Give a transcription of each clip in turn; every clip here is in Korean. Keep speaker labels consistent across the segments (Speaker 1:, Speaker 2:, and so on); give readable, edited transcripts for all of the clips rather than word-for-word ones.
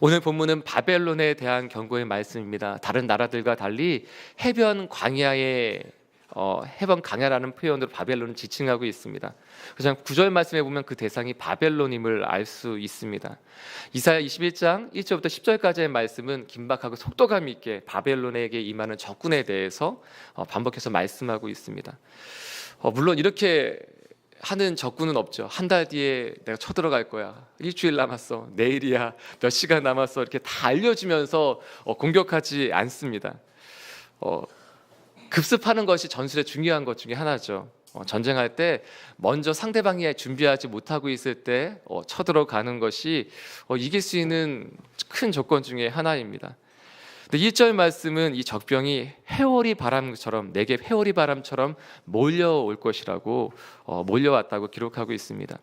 Speaker 1: 오늘 본문은 바벨론에 대한 경고의 말씀입니다. 다른 나라들과 달리 해변 광야의 해변 광야라는 표현으로 바벨론을 지칭하고 있습니다. 그래서 9절 말씀에 보면 그 대상이 바벨론임을 알 수 있습니다. 이사야 21장 1절부터 10절까지의 말씀은 긴박하고 속도감 있게 바벨론에게 임하는 적군에 대해서 반복해서 말씀하고 있습니다. 물론 이렇게 하는 적군은 없죠. 한 달 뒤에 내가 쳐들어갈 거야. 일주일 남았어. 내일이야. 몇 시간 남았어. 이렇게 다 알려주면서 공격하지 않습니다. 급습하는 것이 전술의 중요한 것 중에 하나죠. 전쟁할 때 먼저 상대방이 준비하지 못하고 있을 때 쳐들어가는 것이 이길 수 있는 큰 조건 중에 하나입니다. 근데 1절 말씀은 이 적병이 회오리 바람처럼 내게 회오리 바람처럼 몰려올 것이라고 몰려왔다고 기록하고 있습니다.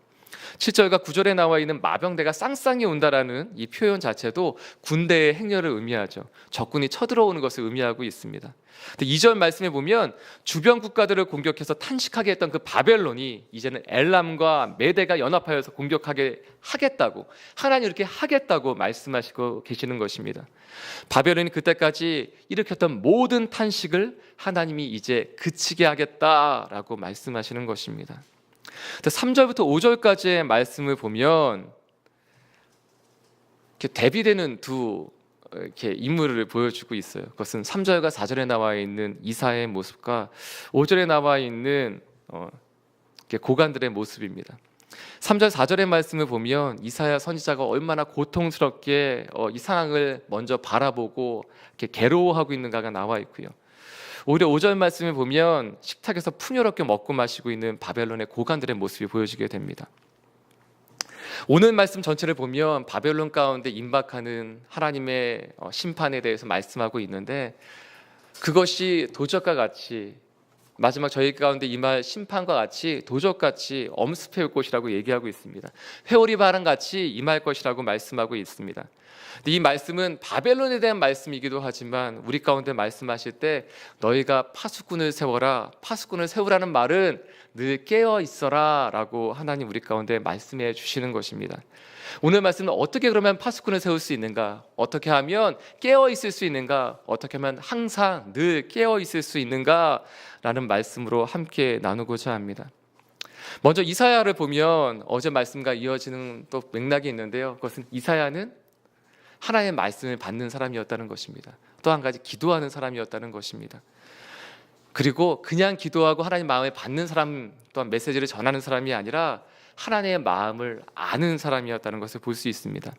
Speaker 1: 7절과 9절에 나와 있는 마병대가 쌍쌍이 온다라는 이 표현 자체도 군대의 행렬을 의미하죠. 적군이 쳐들어오는 것을 의미하고 있습니다. 근데 2절 말씀에 보면 주변 국가들을 공격해서 탄식하게 했던 그 바벨론이 이제는 엘람과 메대가 연합하여서 공격하게 하겠다고, 하나님 이렇게 하겠다고 말씀하시고 계시는 것입니다. 바벨론이 그때까지 일으켰던 모든 탄식을 하나님이 이제 그치게 하겠다라고 말씀하시는 것입니다. 3절부터 5절까지의 말씀을 보면 이렇게 대비되는 두 이렇게 인물을 보여주고 있어요. 그것은 3절과 4절에 나와 있는 이사야의 모습과 5절에 나와 있는 고관들의 모습입니다. 3절 4절의 말씀을 보면 이사야 선지자가 얼마나 고통스럽게 이 상황을 먼저 바라보고 이렇게 괴로워하고 있는가가 나와 있고요. 오히려 5절 말씀을 보면 식탁에서 풍요롭게 먹고 마시고 있는 바벨론의 고관들의 모습이 보여지게 됩니다. 오늘 말씀 전체를 보면 바벨론 가운데 임박하는 하나님의 심판에 대해서 말씀하고 있는데, 그것이 도적과 같이 마지막 저희 가운데 임할 심판과 같이 도적같이 엄습해올 것이라고 얘기하고 있습니다. 회오리 바람같이 임할 것이라고 말씀하고 있습니다. 이 말씀은 바벨론에 대한 말씀이기도 하지만 우리 가운데 말씀하실 때 너희가 파수꾼을 세워라, 파수꾼을 세우라는 말은 늘 깨어 있어라 라고 하나님 우리 가운데 말씀해 주시는 것입니다. 오늘 말씀은 어떻게 그러면 파수꾼을 세울 수 있는가, 어떻게 하면 깨어 있을 수 있는가, 어떻게 하면 항상 늘 깨어 있을 수 있는가 라는 말씀으로 함께 나누고자 합니다. 먼저 이사야를 보면 어제 말씀과 이어지는 또 맥락이 있는데요, 그것은 이사야는 하나님의 말씀을 받는 사람이었다는 것입니다. 또 한 가지 기도하는 사람이었다는 것입니다. 그리고 그냥 기도하고 하나님 마음을 받는 사람, 또한 메시지를 전하는 사람이 아니라 하나님의 마음을 아는 사람이었다는 것을 볼 수 있습니다.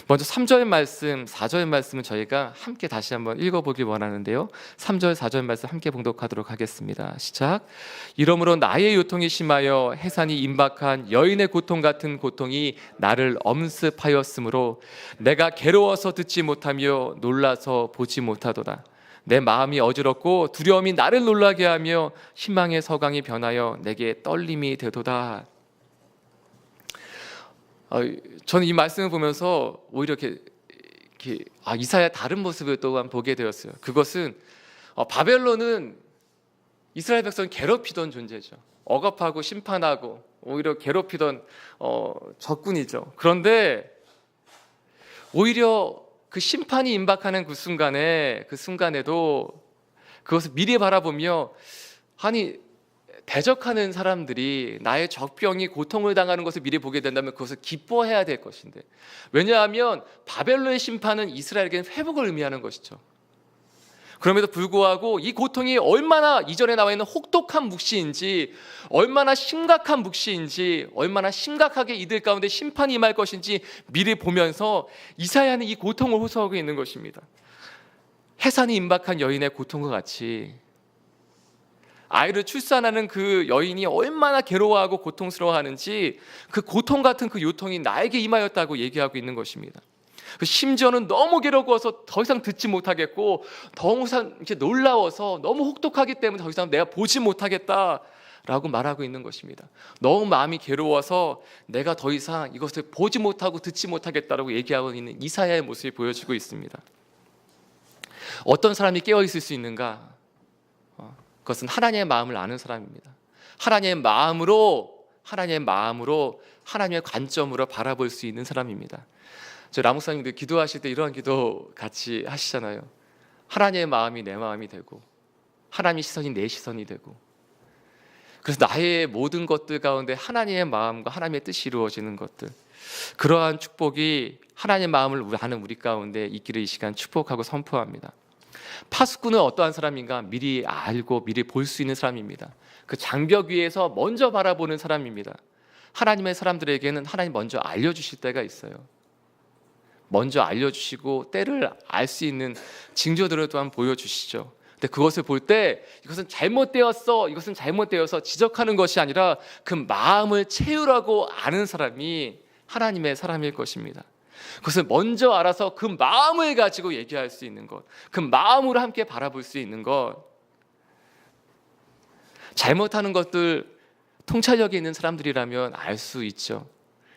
Speaker 1: 먼저 3절 말씀, 4절 말씀은 저희가 함께 다시 한번 읽어보길 원하는데요, 3절, 4절 말씀 함께 봉독하도록 하겠습니다. 시작. 이러므로 나의 요통이 심하여 해산이 임박한 여인의 고통 같은 고통이 나를 엄습하였으므로 내가 괴로워서 듣지 못하며 놀라서 보지 못하도다. 내 마음이 어지럽고 두려움이 나를 놀라게 하며 희망의 서강이 변하여 내게 떨림이 되도다. 저는 이 말씀을 보면서 오히려 이렇게 이사야 다른 모습을 또한 보게 되었어요. 그것은 바벨론은 이스라엘 백성을 괴롭히던 존재죠. 억압하고 심판하고 오히려 괴롭히던 적군이죠. 그런데 오히려 그 심판이 임박하는 그 순간에도 그것을 미리 바라보며, 아니 대적하는 사람들이 나의 적병이 고통을 당하는 것을 미리 보게 된다면 그것을 기뻐해야 될 것인데, 왜냐하면 바벨론의 심판은 이스라엘에게는 회복을 의미하는 것이죠. 그럼에도 불구하고 이 고통이 얼마나 이전에 나와 있는 혹독한 묵시인지, 얼마나 심각한 묵시인지, 얼마나 심각하게 이들 가운데 심판이 임할 것인지 미리 보면서 이사야는 이 고통을 호소하고 있는 것입니다. 해산이 임박한 여인의 고통과 같이 아이를 출산하는 그 여인이 얼마나 괴로워하고 고통스러워하는지, 그 고통 같은 그 요통이 나에게 임하였다고 얘기하고 있는 것입니다. 심지어는 너무 괴로워서 더 이상 듣지 못하겠고, 더 이상 이렇게 놀라워서 너무 혹독하기 때문에 더 이상 내가 보지 못하겠다라고 말하고 있는 것입니다. 너무 마음이 괴로워서 내가 더 이상 이것을 보지 못하고 듣지 못하겠다라고 얘기하고 있는 이사야의 모습이 보여지고 있습니다. 어떤 사람이 깨어 있을 수 있는가? 그것은 하나님의 마음을 아는 사람입니다. 하나님의 마음으로 하나님의 관점으로 바라볼 수 있는 사람입니다. 저 라목사님들 기도하실 때 이러한 기도 같이 하시잖아요. 하나님의 마음이 내 마음이 되고 하나님의 시선이 내 시선이 되고, 그래서 나의 모든 것들 가운데 하나님의 마음과 하나님의 뜻이 이루어지는 것들, 그러한 축복이 하나님의 마음을 아는 우리 가운데 있기를 이 시간 축복하고 선포합니다. 파수꾼은 어떠한 사람인가? 미리 알고 미리 볼 수 있는 사람입니다. 그 장벽 위에서 먼저 바라보는 사람입니다. 하나님의 사람들에게는 하나님 먼저 알려주실 때가 있어요. 먼저 알려주시고 때를 알 수 있는 징조들을 또한 보여주시죠. 근데 그것을 볼 때 이것은 잘못되었어, 이것은 잘못되어서 지적하는 것이 아니라 그 마음을 채우라고 아는 사람이 하나님의 사람일 것입니다. 그것을 먼저 알아서 그 마음을 가지고 얘기할 수 있는 것, 그 마음으로 함께 바라볼 수 있는 것, 잘못하는 것들 통찰력이 있는 사람들이라면 알 수 있죠.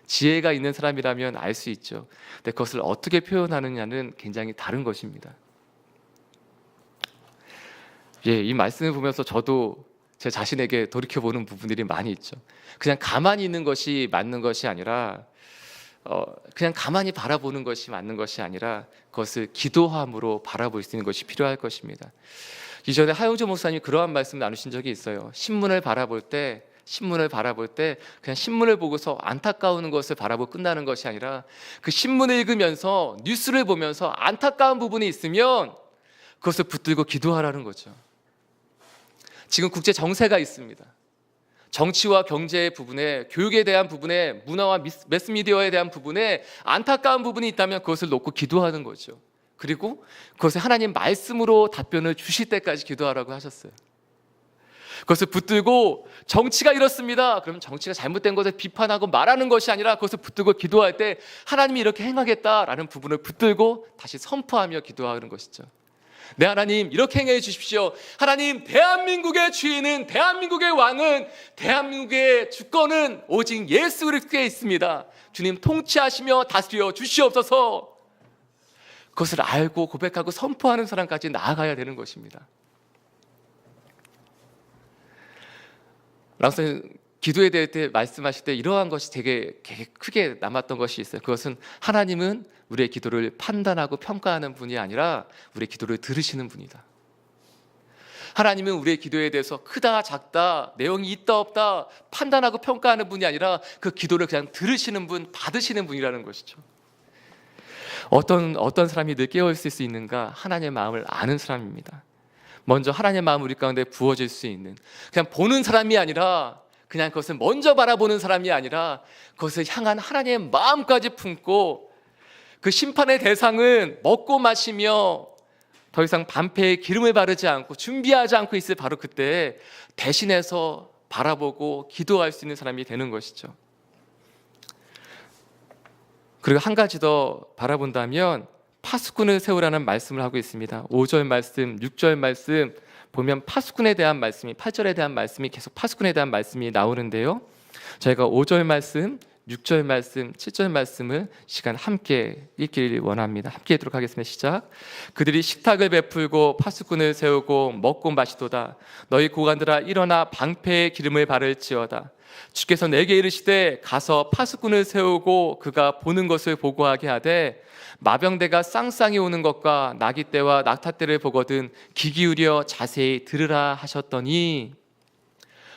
Speaker 1: 지혜가 있는 사람이라면 알 수 있죠. 근데 그것을 어떻게 표현하느냐는 굉장히 다른 것입니다. 이 말씀을 보면서 저도 제 자신에게 돌이켜보는 부분들이 많이 있죠. 그냥 가만히 있는 것이 맞는 것이 아니라, 그냥 가만히 바라보는 것이 맞는 것이 아니라 그것을 기도함으로 바라볼 수 있는 것이 필요할 것입니다. 이전에 하용조 목사님이 그러한 말씀 나누신 적이 있어요. 신문을 바라볼 때 그냥 신문을 보고서 안타까운 것을 바라보고 끝나는 것이 아니라 그 신문을 읽으면서 뉴스를 보면서 안타까운 부분이 있으면 그것을 붙들고 기도하라는 거죠. 지금 국제 정세가 있습니다. 정치와 경제 부분에, 교육에 대한 부분에, 문화와 매스미디어에 대한 부분에 안타까운 부분이 있다면 그것을 놓고 기도하는 거죠. 그리고 그것을 하나님 말씀으로 답변을 주실 때까지 기도하라고 하셨어요. 그것을 붙들고 정치가 이렇습니다. 그러면 정치가 잘못된 것을 비판하고 말하는 것이 아니라 그것을 붙들고 기도할 때 하나님이 이렇게 행하겠다라는 부분을 붙들고 다시 선포하며 기도하는 것이죠. 네, 하나님 이렇게 행해 주십시오. 하나님, 대한민국의 주인은, 대한민국의 왕은, 대한민국의 주권은 오직 예수 그리스도에 있습니다. 주님 통치하시며 다스려 주시옵소서. 그것을 알고 고백하고 선포하는 사람까지 나아가야 되는 것입니다. 랑선 기도에 대해 말씀하실 때 이러한 것이 되게 크게 남았던 것이 있어요. 그것은 하나님은 우리의 기도를 판단하고 평가하는 분이 아니라 우리의 기도를 들으시는 분이다. 하나님은 우리의 기도에 대해서 크다 작다, 내용이 있다 없다 판단하고 평가하는 분이 아니라 그 기도를 그냥 들으시는 분, 받으시는 분이라는 것이죠. 어떤 사람이 늘 깨어있을 수 있는가? 하나님의 마음을 아는 사람입니다. 먼저 하나님의 마음이 우리 가운데 부어질 수 있는, 그냥 보는 사람이 아니라, 그냥 그것을 먼저 바라보는 사람이 아니라 그것을 향한 하나님의 마음까지 품고, 그 심판의 대상은 먹고 마시며 더 이상 반패에 기름을 바르지 않고 준비하지 않고 있을 바로 그때 대신해서 바라보고 기도할 수 있는 사람이 되는 것이죠. 그리고 한 가지 더 바라본다면 파수꾼을 세우라는 말씀을 하고 있습니다. 5절 말씀, 6절 말씀 보면 파수꾼에 대한 말씀이, 8절에 대한 말씀이 계속 파수꾼에 대한 말씀이 나오는데요. 저희가 5절 말씀, 6절 말씀, 7절 말씀을 시간 함께 읽기를 원합니다. 함께 읽도록 하겠습니다. 시작. 그들이 식탁을 베풀고 파수꾼을 세우고 먹고 마시도다. 너희 고관들아 일어나 방패의 기름을 바를지어다. 주께서 내게 이르시되 가서 파수꾼을 세우고 그가 보는 것을 보고하게 하되 마병대가 쌍쌍이 오는 것과 나귀 떼와 낙타 떼를 보거든 귀 기울여 자세히 들으라 하셨더니,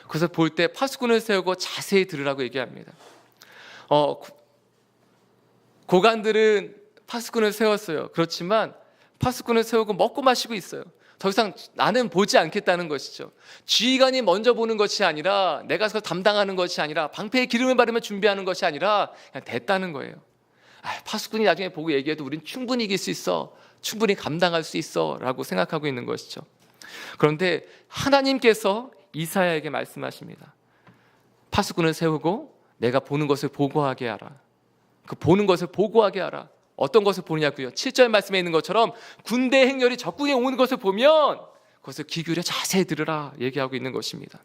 Speaker 1: 그래서 볼 때 파수꾼을 세우고 자세히 들으라고 얘기합니다. 고관들은 파수꾼을 세웠어요. 그렇지만 파수꾼을 세우고 먹고 마시고 있어요. 더 이상 나는 보지 않겠다는 것이죠. 지휘관이 먼저 보는 것이 아니라, 내가 그걸 담당하는 것이 아니라, 방패에 기름을 바르며 준비하는 것이 아니라 그냥 됐다는 거예요. 파수꾼이 나중에 보고 얘기해도 우린 충분히 이길 수 있어, 충분히 감당할 수 있어 라고 생각하고 있는 것이죠. 그런데 하나님께서 이사야에게 말씀하십니다. 파수꾼을 세우고 내가 보는 것을 보고하게 하라. 그 보는 것을 보고하게 하라. 어떤 것을 보느냐고요? 7절 말씀에 있는 것처럼 군대 행렬이 적군이 오는 것을 보면 그것을 귀 기울여 자세히 들으라 얘기하고 있는 것입니다.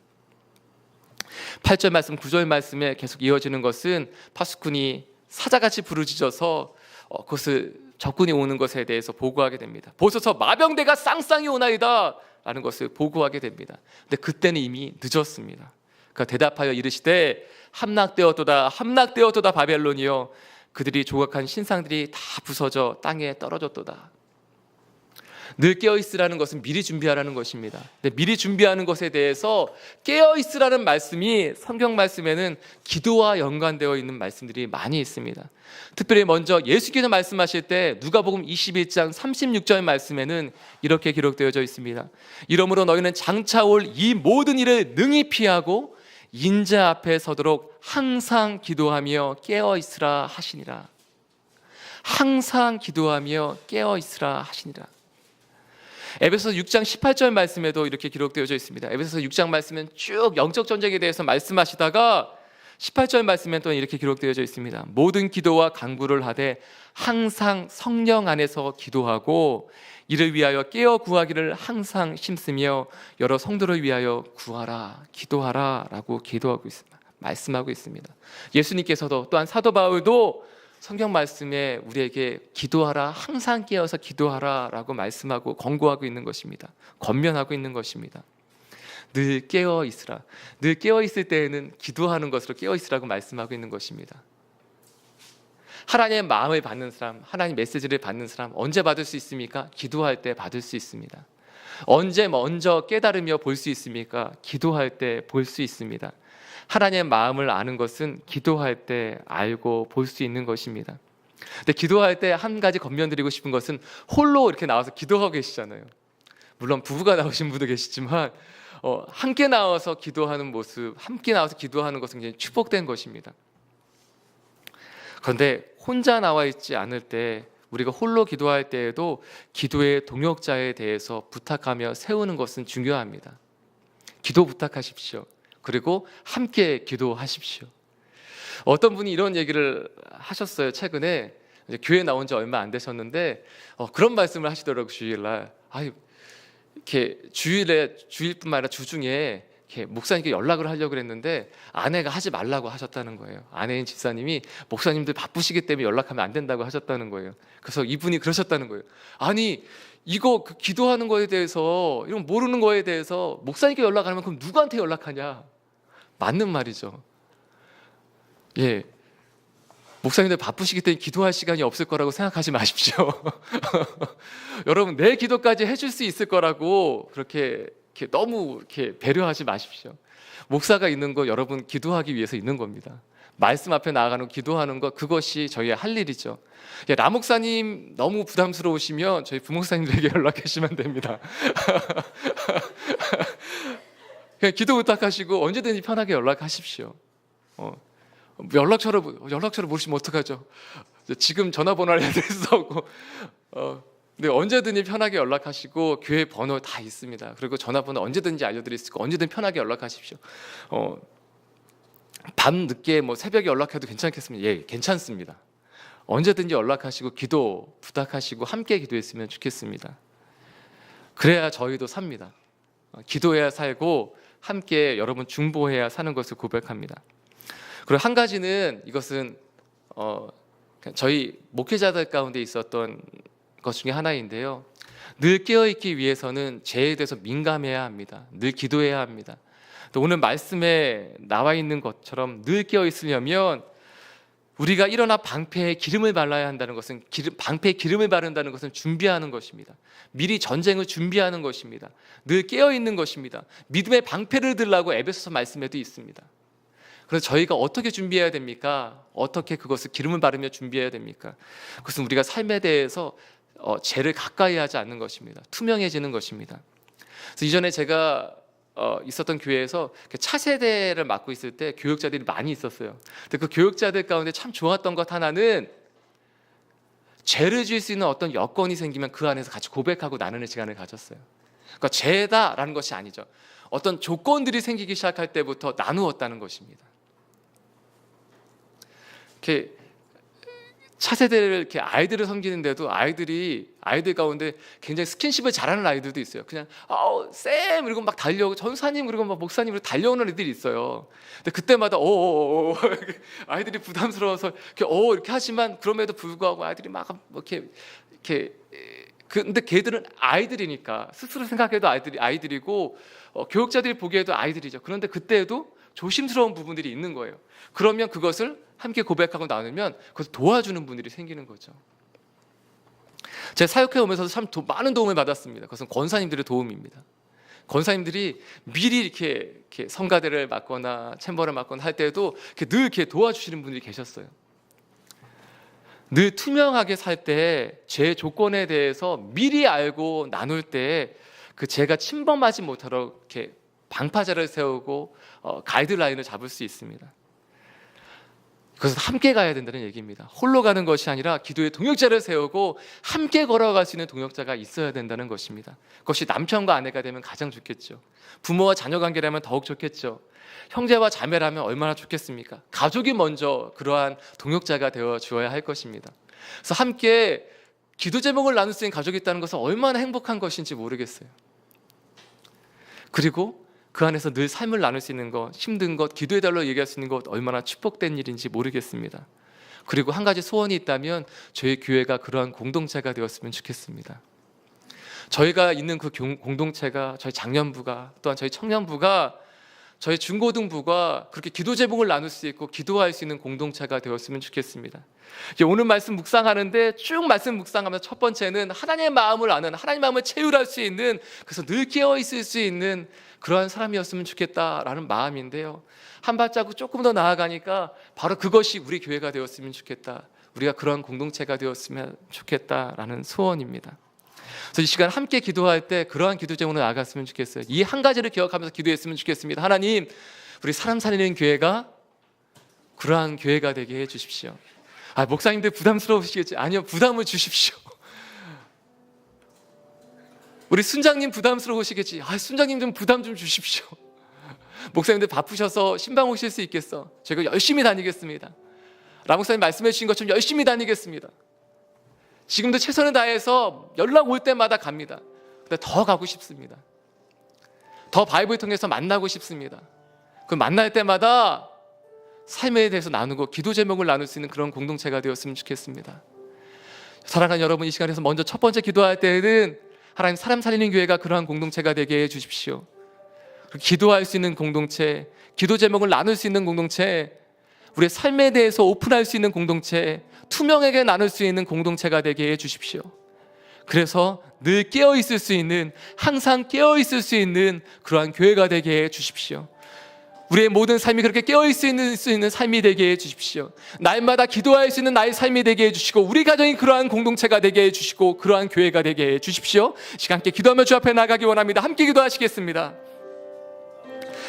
Speaker 1: 8절 말씀, 9절 말씀에 계속 이어지는 것은 파수꾼이 사자같이 부르짖어서 그것을 적군이 오는 것에 대해서 보고하게 됩니다. 보소서 마병대가 쌍쌍이 오나이다 라는 것을 보고하게 됩니다. 근데 그때는 이미 늦었습니다. 그가 대답하여 이르시되 함락되었도다 함락되었도다 바벨론이여 그들이 조각한 신상들이 다 부서져 땅에 떨어졌도다. 늘 깨어있으라는 것은 미리 준비하라는 것입니다. 근데 미리 준비하는 것에 대해서 깨어있으라는 말씀이 성경 말씀에는 기도와 연관되어 있는 말씀들이 많이 있습니다. 특별히 먼저 예수께서 말씀하실 때 누가복음 21장 36절 말씀에는 이렇게 기록되어져 있습니다. 이러므로 너희는 장차 올 이 모든 일을 능히 피하고 인자 앞에 서도록 항상 기도하며 깨어있으라 하시니라. 항상 기도하며 깨어있으라 하시니라. 에베소서 6장 18절 말씀에도 이렇게 기록되어져 있습니다. 에베소서 6장 말씀은 쭉 영적 전쟁에 대해서 말씀하시다가 18절 말씀엔 또 이렇게 기록되어져 있습니다. 모든 기도와 간구를 하되 항상 성령 안에서 기도하고 이를 위하여 깨어 구하기를 항상 힘쓰며 여러 성도를 위하여 구하라, 기도하라 라고 기도하고 있습니다. 말씀하고 있습니다. 예수님께서도 또한 사도 바울도 성경 말씀에 우리에게 기도하라, 항상 깨어서 기도하라 라고 말씀하고 권고하고 있는 것입니다. 권면하고 있는 것입니다. 늘 깨어 있으라. 늘 깨어 있을 때에는 기도하는 것으로 깨어 있으라고 말씀하고 있는 것입니다. 하나님의 마음을 받는 사람, 하나님 메시지를 받는 사람 언제 받을 수 있습니까? 기도할 때 받을 수 있습니다. 언제 먼저 깨달으며 볼 수 있습니까? 기도할 때 볼 수 있습니다. 하나님의 마음을 아는 것은 기도할 때 알고 볼 수 있는 것입니다. 근데 기도할 때 한 가지 권면드리고 싶은 것은 홀로 이렇게 나와서 기도하고 계시잖아요. 물론 부부가 나오신 분도 계시지만 함께 나와서 기도하는 모습, 함께 나와서 기도하는 것은 굉장히 축복된 것입니다. 그런데 혼자 나와 있지 않을 때, 우리가 홀로 기도할 때에도 기도의 동역자에 대해서 부탁하며 세우는 것은 중요합니다. 기도 부탁하십시오. 그리고 함께 기도하십시오. 어떤 분이 이런 얘기를 하셨어요. 최근에 이제 교회 나온 지 얼마 안 되셨는데 그런 말씀을 하시더라고요. 주일날 이렇게 주일뿐만 아니라 주중에 이렇게 목사님께 연락을 하려고 그랬는데 아내가 하지 말라고 하셨다는 거예요. 아내인 집사님이 목사님들 바쁘시기 때문에 연락하면 안 된다고 하셨다는 거예요. 그래서 이분이 그러셨다는 거예요. 아니 이거 기도하는 거에 대해서, 이런 모르는 거에 대해서 목사님께 연락하면 그럼 누구한테 연락하냐? 맞는 말이죠. 예, 목사님들 바쁘시기 때문에 기도할 시간이 없을 거라고 생각하지 마십시오. 여러분 내 기도까지 해줄 수 있을 거라고 그렇게 너무 이렇게 배려하지 마십시오. 목사가 있는 거 여러분 기도하기 위해서 있는 겁니다. 말씀 앞에 나아가는 기도하는 것, 그것이 저희의 할 일이죠. 라 목사님 너무 부담스러우시면 저희 부목사님들에게 연락하시면 됩니다. 그냥 기도 부탁하시고 언제든지 편하게 연락하십시오. 연락처를 모르시면 어떡하죠? 지금 전화번호를 해야 될 수 없고 네, 언제든지 편하게 연락하시고 교회 번호 다 있습니다. 그리고 전화번호 언제든지 알려드릴 수 있고 언제든 편하게 연락하십시오. 밤 늦게 새벽에 연락해도 괜찮겠습니다. 예, 괜찮습니다. 언제든지 연락하시고 기도 부탁하시고 함께 기도했으면 좋겠습니다. 그래야 저희도 삽니다. 기도해야 살고 함께 여러분 중보해야 사는 것을 고백합니다. 그리고 한 가지는 이것은 저희 목회자들 가운데 있었던 것 중에 하나인데요. 늘 깨어있기 위해서는 죄에 대해서 민감해야 합니다. 늘 기도해야 합니다. 또 오늘 말씀에 나와 있는 것처럼 늘 깨어있으려면 우리가 일어나 방패에 기름을 발라야 한다는 것은, 방패에 기름을 바른다는 것은 준비하는 것입니다. 미리 전쟁을 준비하는 것입니다. 늘 깨어있는 것입니다. 믿음의 방패를 들라고 에베소서 말씀에도 있습니다. 그래서 저희가 어떻게 준비해야 됩니까? 어떻게 그것을 기름을 바르며 준비해야 됩니까? 그것은 우리가 삶에 대해서 죄를 가까이 하지 않는 것입니다. 투명해지는 것입니다. 그래서 이전에 제가 있었던 교회에서 차세대를 맡고 있을 때 교육자들이 많이 있었어요. 근데 그 교육자들 가운데 참 좋았던 것 하나는 죄를 지을 수 있는 어떤 여건이 생기면 그 안에서 같이 고백하고 나누는 시간을 가졌어요. 그러니까 죄다라는 것이 아니죠. 어떤 조건들이 생기기 시작할 때부터 나누었다는 것입니다. 이렇게 차세대를 이렇게 아이들을 섬기는데도 아이들 가운데 굉장히 스킨십을 잘하는 아이들도 있어요. 그냥 쌤 그리고 막 달려오고 전사님 그리고 막 목사님 그리고 달려오는 애들이 있어요. 근데 그때마다 아이들이 부담스러워서 이렇게 하지만 그럼에도 불구하고 아이들이 막 이렇게 근데 걔들은 아이들이니까 스스로 생각해도 아이들이고 교육자들이 보기에도 아이들이죠. 그런데 그때에도 조심스러운 부분들이 있는 거예요. 그러면 그것을 함께 고백하고 나누면 그것을 도와주는 분들이 생기는 거죠. 제가 사역해 오면서 참 많은 도움을 받았습니다. 그것은 권사님들의 도움입니다. 권사님들이 미리 이렇게 성가대를 맡거나 챔버를 맡거나 할 때도 늘 이렇게 도와주시는 분들이 계셨어요. 늘 투명하게 살 때 제 조건에 대해서 미리 알고 나눌 때 그 제가 침범하지 못하도록 이렇게 방파제를 세우고 가이드라인을 잡을 수 있습니다. 그래서 함께 가야 된다는 얘기입니다. 홀로 가는 것이 아니라 기도의 동역자를 세우고 함께 걸어갈 수 있는 동역자가 있어야 된다는 것입니다. 그것이 남편과 아내가 되면 가장 좋겠죠. 부모와 자녀 관계라면 더욱 좋겠죠. 형제와 자매라면 얼마나 좋겠습니까? 가족이 먼저 그러한 동역자가 되어 주어야 할 것입니다. 그래서 함께 기도 제목을 나눌 수 있는 가족이 있다는 것은 얼마나 행복한 것인지 모르겠어요. 그리고 그 안에서 늘 삶을 나눌 수 있는 것, 힘든 것, 기도해달라고 얘기할 수 있는 것 얼마나 축복된 일인지 모르겠습니다. 그리고 한 가지 소원이 있다면 저희 교회가 그러한 공동체가 되었으면 좋겠습니다. 저희가 있는 그 공동체가 저희 장년부가 또한 저희 청년부가 저희 중고등부가 그렇게 기도 제목을 나눌 수 있고 기도할 수 있는 공동체가 되었으면 좋겠습니다. 오늘 말씀 묵상하는데 쭉 말씀 묵상하면서 첫 번째는 하나님의 마음을 아는, 하나님의 마음을 체휼할 수 있는, 그래서 늘 깨어 있을 수 있는 그러한 사람이었으면 좋겠다라는 마음인데요, 한 발자국 조금 더 나아가니까 바로 그것이 우리 교회가 되었으면 좋겠다, 우리가 그러한 공동체가 되었으면 좋겠다라는 소원입니다. 그래서 이 시간 함께 기도할 때 그러한 기도 제목으로 나아갔으면 좋겠어요. 이 한 가지를 기억하면서 기도했으면 좋겠습니다. 하나님, 우리 사람 살리는 교회가 그러한 교회가 되게 해주십시오. 목사님들 부담스러우시겠지? 아니요, 부담을 주십시오. 우리 순장님 부담스러우시겠지? 순장님 좀 부담 좀 주십시오. 목사님들 바쁘셔서 신방 오실 수 있겠어? 제가 열심히 다니겠습니다. 라 목사님 말씀해 주신 것처럼 열심히 다니겠습니다. 지금도 최선을 다해서 연락 올 때마다 갑니다. 근데 더 가고 싶습니다. 더 바이블 통해서 만나고 싶습니다. 그 만날 때마다 삶에 대해서 나누고 기도 제목을 나눌 수 있는 그런 공동체가 되었으면 좋겠습니다. 사랑하는 여러분, 이 시간에서 먼저 첫 번째 기도할 때는 하나님 사람 살리는 교회가 그러한 공동체가 되게 해주십시오. 기도할 수 있는 공동체, 기도 제목을 나눌 수 있는 공동체, 우리의 삶에 대해서 오픈할 수 있는 공동체, 투명하게 나눌 수 있는 공동체가 되게 해주십시오. 그래서 늘 깨어있을 수 있는, 항상 깨어있을 수 있는 그러한 교회가 되게 해주십시오. 우리의 모든 삶이 그렇게 깨어있을 수 있는 삶이 되게 해주십시오. 날마다 기도할 수 있는 나의 삶이 되게 해주시고, 우리 가정이 그러한 공동체가 되게 해주시고, 그러한 교회가 되게 해주십시오. 시간 함께 기도하며 주 앞에 나가기 원합니다. 함께 기도하시겠습니다.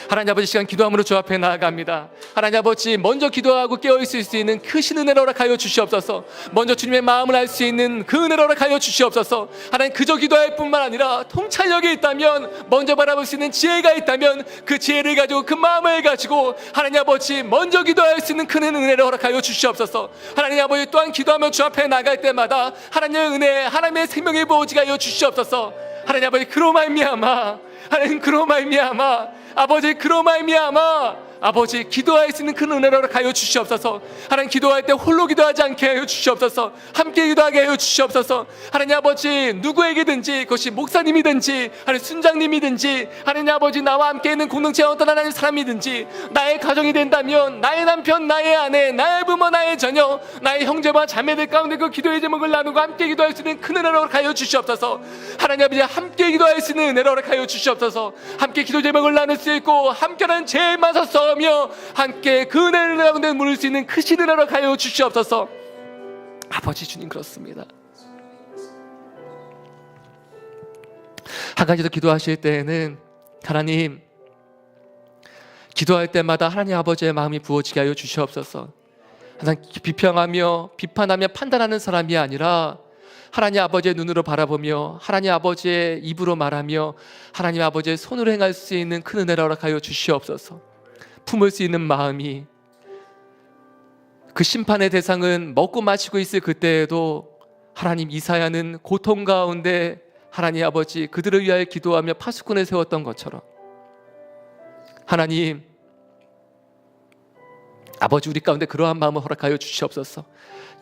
Speaker 1: 하나님 아버지, 시간 기도함으로 주 앞에 나아갑니다. 하나님 아버지, 먼저 기도하고 깨어있을 수 있는 크신 은혜를 허락하여 주시옵소서. 먼저 주님의 마음을 알 수 있는 그 은혜를 허락하여 주시옵소서. 하나님, 그저 기도할 뿐만 아니라 통찰력이 있다면, 먼저 바라볼 수 있는 지혜가 있다면 그 지혜를 가지고, 그 마음을 가지고 하나님 아버지, 먼저 기도할 수 있는 큰 은혜를 허락하여 주시옵소서. 하나님 아버지, 또한 기도하며 주 앞에 나갈 때마다 하나님의 은혜, 하나님의 생명의 보호지가 하여 주시옵소서. 하나님 아버지, 그로 말미암아, 하나님 그로 말미암아, 아버지 그로 말미암아, 아버지 기도할 수 있는 큰 은혜를 허락하여 주시옵소서. 하나님, 기도할 때 홀로 기도하지 않게 하여 주시옵소서. 함께 기도하게 하여 주시옵소서. 하나님 아버지, 누구에게든지, 그것이 목사님이든지 하나님 순장님이든지 하나님 아버지, 나와 함께 있는 공동체의 어떤 하나님 사람이든지, 나의 가정이 된다면 나의 남편, 나의 아내, 나의 부모, 나의 자녀, 나의 형제와 자매들 가운데 그 기도의 제목을 나누고 함께 기도할 수 있는 큰 은혜를 허락하여 주시옵소서. 하나님 아버지, 함께 기도할 수 있는 은혜를 허락하여 주시옵소서. 함께 기도 제목을 나눌 수 있고 함께라는 죄에 맞서서 함께 그 은혜를 가운데 물을 수 있는 크신 은혜로 가여 주시옵소서. 아버지 주님, 그렇습니다. 한 가지 더 기도하실 때에는 하나님, 기도할 때마다 하나님 아버지의 마음이 부어지게 하여 주시옵소서. 항상 비평하며 비판하며 판단하는 사람이 아니라 하나님 아버지의 눈으로 바라보며 하나님 아버지의 입으로 말하며 하나님 아버지의 손으로 행할 수 있는 큰 은혜를 허락하여 주시옵소서. 품을 수 있는 마음이, 그 심판의 대상은 먹고 마시고 있을 그때에도 하나님, 이사야는 고통 가운데 하나님 아버지 그들을 위하여 기도하며 파수꾼을 세웠던 것처럼 하나님 아버지, 우리 가운데 그러한 마음을 허락하여 주시옵소서.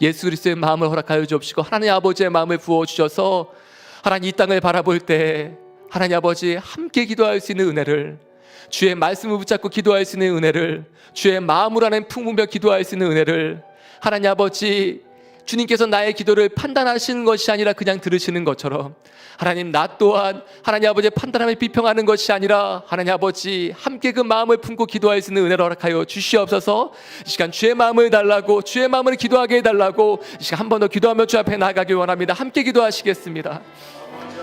Speaker 1: 예수 그리스도의 마음을 허락하여 주옵시고 하나님 아버지의 마음을 부어주셔서 하나님 이 땅을 바라볼 때 하나님 아버지 함께 기도할 수 있는 은혜를, 주의 말씀을 붙잡고 기도할 수 있는 은혜를, 주의 마음으로 하는 품으며 기도할 수 있는 은혜를, 하나님 아버지, 주님께서 나의 기도를 판단하시는 것이 아니라 그냥 들으시는 것처럼 하나님, 나 또한 하나님 아버지의 판단함에 비평하는 것이 아니라 하나님 아버지 함께 그 마음을 품고 기도할 수 있는 은혜를 허락하여 주시옵소서. 이 시간 주의 마음을 달라고, 주의 마음을 기도하게 해달라고 이 시간 한 번 더 기도하며 주 앞에 나아가기 원합니다. 함께 기도하시겠습니다.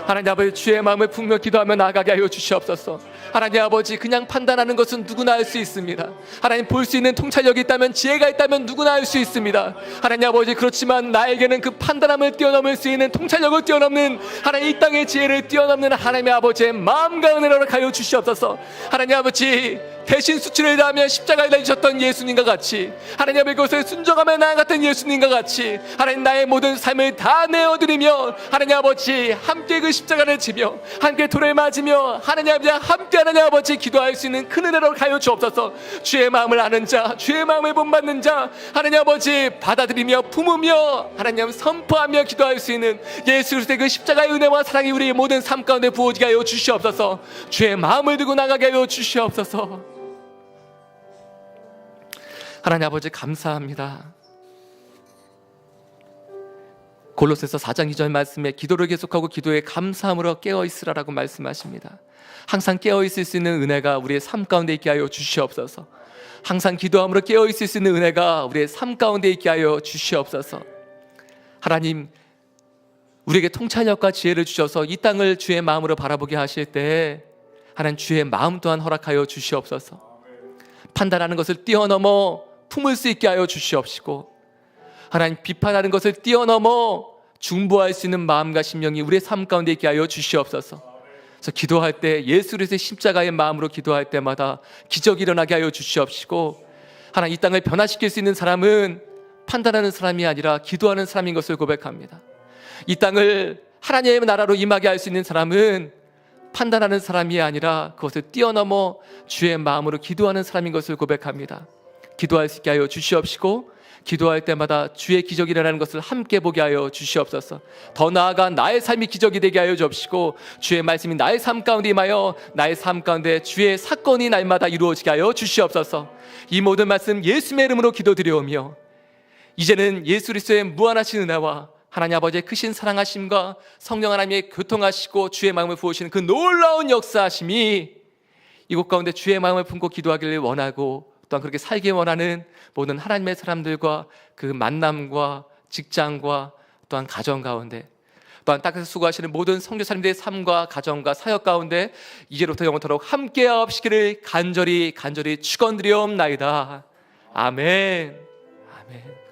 Speaker 1: 하나님 아버지, 주의 마음을 품며 기도하며 나아가게 하여 주시옵소서. 하나님 아버지, 그냥 판단하는 것은 누구나 할 수 있습니다. 하나님, 볼 수 있는 통찰력이 있다면, 지혜가 있다면 누구나 할 수 있습니다. 하나님 아버지, 그렇지만 나에게는 그 판단함을 뛰어넘을 수 있는, 통찰력을 뛰어넘는, 하나님 이 땅의 지혜를 뛰어넘는 하나님의 아버지의 마음과 은혜를 허락하여 주시옵소서. 하나님 아버지, 대신 수치를 다하며 십자가에 달리셨던 예수님과 같이, 하나님 아버지 그것을 순종하며 나아갔던 예수님과 같이 하나님, 나의 모든 삶을 다 내어드리며 하나님 아버지 함께 그 십자가를 지며 함께 돌을 맞으며 하나님 아버지 함께 하나님 아버지 기도할 수 있는 큰 은혜로 가여 주옵소서. 주의 마음을 아는 자, 주의 마음을 본받는 자, 하나님 아버지 받아들이며 품으며 하나님 선포하며 기도할 수 있는 예수 그리스도의 그 십자가의 은혜와 사랑이 우리의 모든 삶 가운데 부어지게 하여 주시옵소서. 주의 마음을 들고 나가게 하여 주시옵소서. 하나님 아버지, 감사합니다. 골로새서 4장 2절 말씀에 기도를 계속하고 기도에 감사함으로 깨어있으라라고 말씀하십니다. 항상 깨어있을 수 있는 은혜가 우리의 삶 가운데 있게 하여 주시옵소서. 항상 기도함으로 깨어있을 수 있는 은혜가 우리의 삶 가운데 있게 하여 주시옵소서. 하나님, 우리에게 통찰력과 지혜를 주셔서 이 땅을 주의 마음으로 바라보게 하실 때 하나님, 주의 마음 또한 허락하여 주시옵소서. 판단하는 것을 뛰어넘어 품을 수 있게 하여 주시옵시고, 하나님, 비판하는 것을 뛰어넘어 중보할 수 있는 마음과 심령이 우리의 삶 가운데 있게 하여 주시옵소서. 그래서 기도할 때 예수 그리스도의 십자가의 마음으로 기도할 때마다 기적이 일어나게 하여 주시옵시고, 하나님, 이 땅을 변화시킬 수 있는 사람은 판단하는 사람이 아니라 기도하는 사람인 것을 고백합니다. 이 땅을 하나님의 나라로 임하게 할 수 있는 사람은 판단하는 사람이 아니라 그것을 뛰어넘어 주의 마음으로 기도하는 사람인 것을 고백합니다. 기도할 수 있게 하여 주시옵시고, 기도할 때마다 주의 기적이 일어나는 것을 함께 보게 하여 주시옵소서. 더 나아가 나의 삶이 기적이 되게 하여 주옵시고, 주의 말씀이 나의 삶 가운데 임하여 나의 삶 가운데 주의 사건이 날마다 이루어지게 하여 주시옵소서. 이 모든 말씀 예수님의 이름으로 기도드리오며, 이제는 예수 그리스도의 무한하신 은혜와 하나님 아버지의 크신 사랑하심과 성령 하나님의 교통하시고 주의 마음을 부으시는 그 놀라운 역사하심이 이곳 가운데 주의 마음을 품고 기도하기를 원하고, 또한 그렇게 살기 원하는 모든 하나님의 사람들과 그 만남과 직장과 또한 가정 가운데, 또한 땅에서 수고하시는 모든 선교사님들의 삶과 가정과 사역 가운데 이제로부터 영원토록 함께하옵시기를 간절히 축원드리옵나이다. 아멘. 아멘.